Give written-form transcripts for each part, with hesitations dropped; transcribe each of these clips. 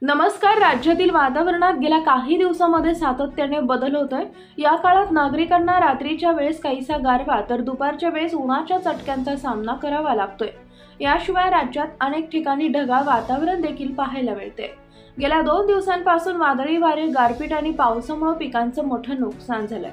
नमस्कार. राज्यातील वातावरणात गेल्या काही दिवसांमध्ये सातत्याने बदल होतोय. या काळात नागरिकांना रात्रीच्या वेळेस काहीसा गारवा तर दुपारच्या वेळेस उन्हाच्या चटक्यांचा सामना करावा लागतोय. याशिवाय राज्यात अनेक ठिकाणी ढगाळ वातावरण देखील पाहायला मिळते. गेल्या 2 दिवसांपासून वादळी वारे, गारपीट आणि पावसामुळे पिकांचं मोठं नुकसान झालंय.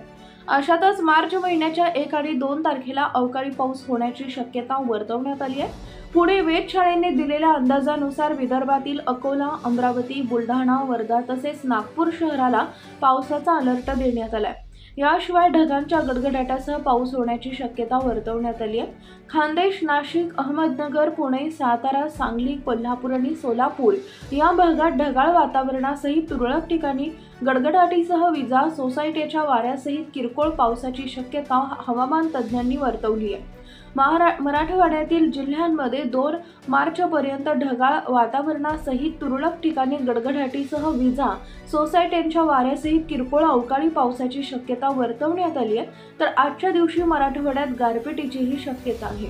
अशातच मार्च महिन्याच्या 1 आणि 2 तारखेला अवकाळी पाऊस होण्याची शक्यता वर्तवण्यात आली आहे. पुणे वेधशाळेने दिलेल्या अंदाजानुसार विदर्भातील अकोला, अमरावती, बुलढाणा, वर्धा तसेच नागपूर शहराला पावसाचा अलर्ट देण्यात आलाय. याशिवाय ढगांच्या गडगडाटासह पाऊस होण्याची शक्यता वर्तवण्यात आली आहे. खान्देश, नाशिक, अहमदनगर, पुणे, सातारा, सांगली, कोल्हापूर आणि सोलापूर या भागात ढगाळ वातावरणासहित तुरळक ठिकाणी गडगडाटीसह विजा, सोसायटीच्या वाऱ्यासहित किरकोळ पावसाची शक्यता हवामान तज्ज्ञांनी वर्तवली आहे. मराठवाड्यातील जिल्ह्यांमध्ये 2 मार्चपर्यंत ढगाळ वातावरणासहित तुरळक ठिकाणी गडगडाटीसह विजा, सोसायट्यांच्या वाऱ्यासहित किरकोळ अवकाळी पावसाची शक्यता वर्तवण्यात आली आहे. तर आजच्या दिवशी मराठवाड्यात गारपिटीचीही शक्यता आहे.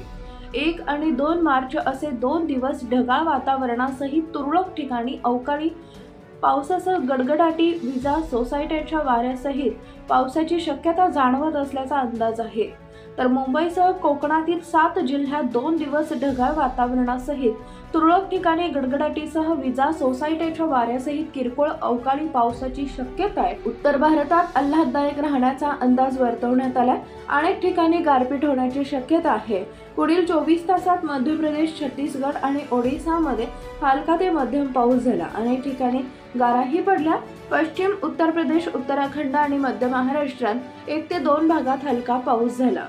1 आणि 2 मार्च असे 2 दिवस ढगाळ वातावरणासहित तुरळक ठिकाणी अवकाळी पावसासह गडगडाटी, विजा, सोसायट्यांच्या वाऱ्यासहित पावसाची शक्यता जाणवत असल्याचा अंदाज आहे. तर मुंबईसह कोकणातील 7 जिल्ह्यात 2 दिवस ढगाळ वातावरणासहित तुरळक ठिकाणी गडगडाटीसह विजा, सोसायटीच्या वाऱ्यासहित किरकोळ अवकाळी पावसाची शक्यता आहे. उत्तर भारतात आल्हाददायक राहण्याचा अंदाज वर्तवण्यात आलाय. अनेक ठिकाणी गारपीट होण्याची शक्यता आहे. पुढील 24 तासात मध्य प्रदेश, छत्तीसगड आणि ओडिसामध्ये हलका ते मध्यम पाऊस झाला. अनेक ठिकाणी गाराही पडल्या. पश्चिम उत्तर प्रदेश, उत्तराखंड आणि मध्य महाराष्ट्रात 1 ते 2 भागात हलका पाऊस झाला.